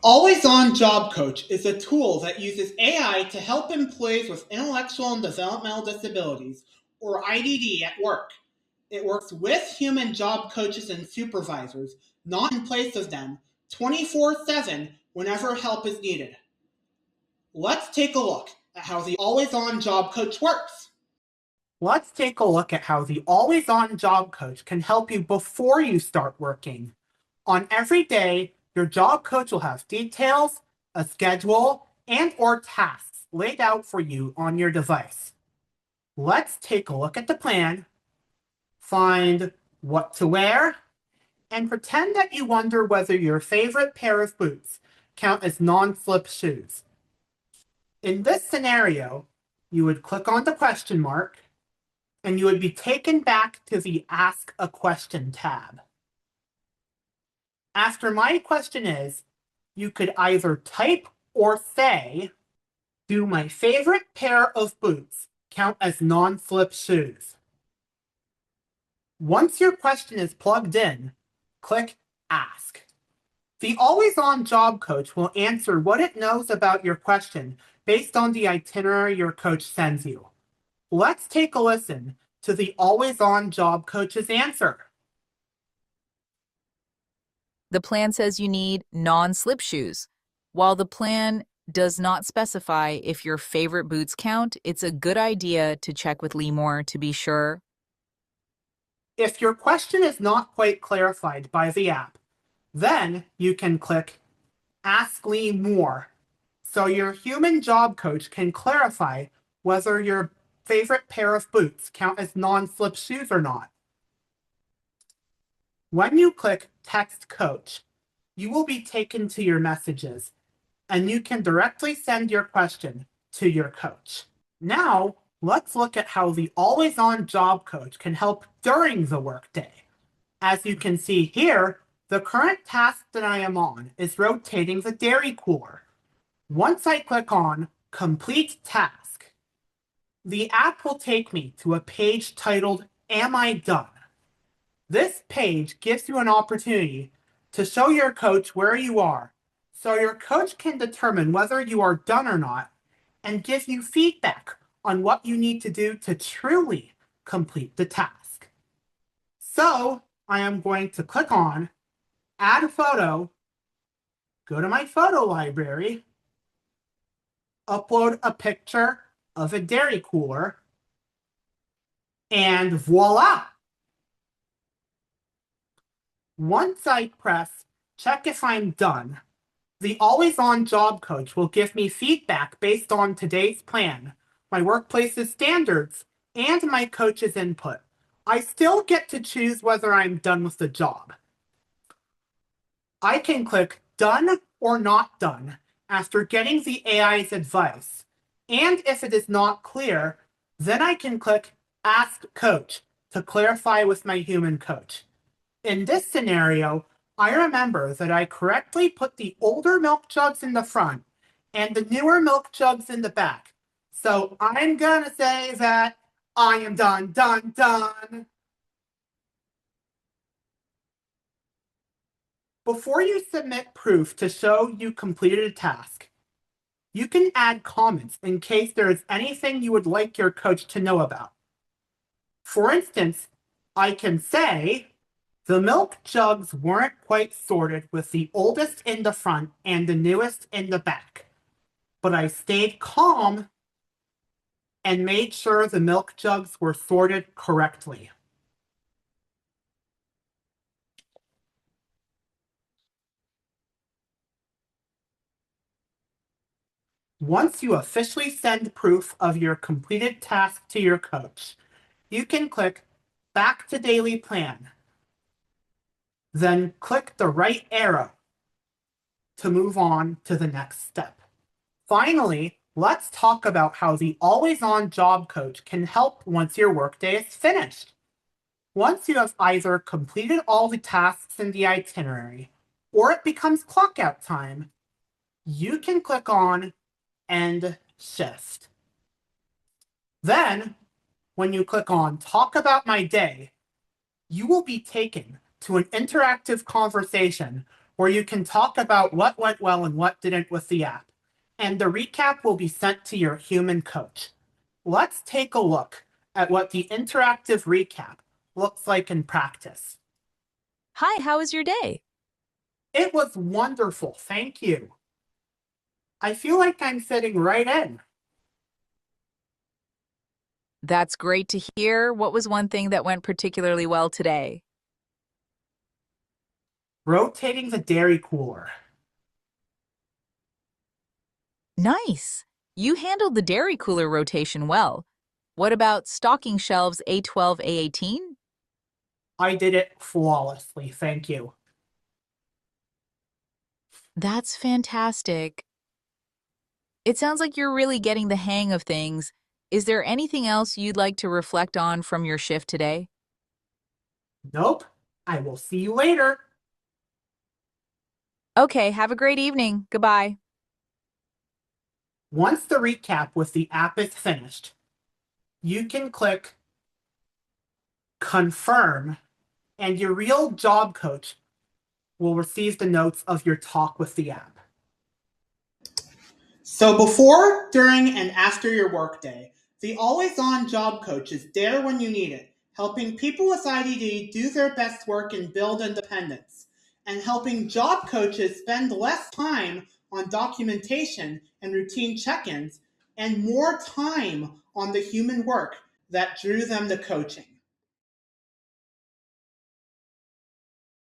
Always On Job Coach is a tool that uses AI to help employees with intellectual and developmental disabilities, or IDD, at work. It works with human job coaches and supervisors, not in place of them, 24/7 whenever help is needed. Let's take a look at how the Always On Job Coach works. Let's take a look at how the Always On Job Coach can help you before you start working. On every day, your job coach will have details, a schedule, and/or tasks laid out for you on your device. Let's take a look at the plan, find what to wear, and pretend that you wonder whether your favorite pair of boots count as non-slip shoes. In this scenario, you would click on the question mark, and you would be taken back to the Ask a Question tab. After my question is, you could either type or say, do my favorite pair of boots count as non-slip shoes? Once your question is plugged in, click Ask. The Always On Job Coach will answer what it knows about your question based on the itinerary your coach sends you. Let's take a listen to the Always On Job Coach's answer. The plan says you need non-slip shoes. While the plan does not specify if your favorite boots count, it's a good idea to check with Lee Moore to be sure. If your question is not quite clarified by the app, then you can click Ask Lee Moore, so your human job coach can clarify whether your favorite pair of boots count as non-slip shoes or not. When you click Text Coach, you will be taken to your messages, and you can directly send your question to your coach. Now, let's look at how the Always On Job Coach can help during the workday. As you can see here, the current task that I am on is rotating the dairy cooler. Once I click on Complete Task, the app will take me to a page titled Am I Done? This page gives you an opportunity to show your coach where you are, so your coach can determine whether you are done or not and give you feedback on what you need to do to truly complete the task. So I am going to click on Add a Photo, go to my photo library, upload a picture of a dairy cooler, and voila! Once I press Check if I'm done, the Always On Job Coach will give me feedback based on today's plan, my workplace's standards, and my coach's input. I still get to choose whether I'm done with the job. I can click Done or Not Done after getting the AI's advice, and if it is not clear, then I can click Ask Coach to clarify with my human coach. In this scenario, I remember that I correctly put the older milk jugs in the front and the newer milk jugs in the back. So I'm gonna say that I am done. Before you submit proof to show you completed a task, you can add comments in case there is anything you would like your coach to know about. For instance, I can say, the milk jugs weren't quite sorted with the oldest in the front and the newest in the back, but I stayed calm and made sure the milk jugs were sorted correctly. Once you officially send proof of your completed task to your coach, you can click Back to Daily Plan. Then click the right arrow to move on to the next step. Finally, let's talk about how the Always On Job Coach can help once your workday is finished. Once you have either completed all the tasks in the itinerary, or it becomes clock out time, you can click on End Shift. Then, when you click on Talk About My Day, you will be taken to an interactive conversation where you can talk about what went well and what didn't with the app. And the recap will be sent to your human coach. Let's take a look at what the interactive recap looks like in practice. Hi, how was your day? It was wonderful, thank you. I feel like I'm fitting right in. That's great to hear. What was one thing that went particularly well today? Rotating the dairy cooler. Nice. You handled the dairy cooler rotation well. What about stocking shelves A12, A18? I did it flawlessly, thank you. That's fantastic. It sounds like you're really getting the hang of things. Is there anything else you'd like to reflect on from your shift today? Nope. I will see you later. Okay, have a great evening. Goodbye. Once the recap with the app is finished, you can click Confirm, and your real job coach will receive the notes of your talk with the app. So before, during, and after your workday, the always-on job coach is there when you need it, helping people with IDD do their best work and build independence, and helping job coaches spend less time on documentation and routine check-ins and more time on the human work that drew them to coaching.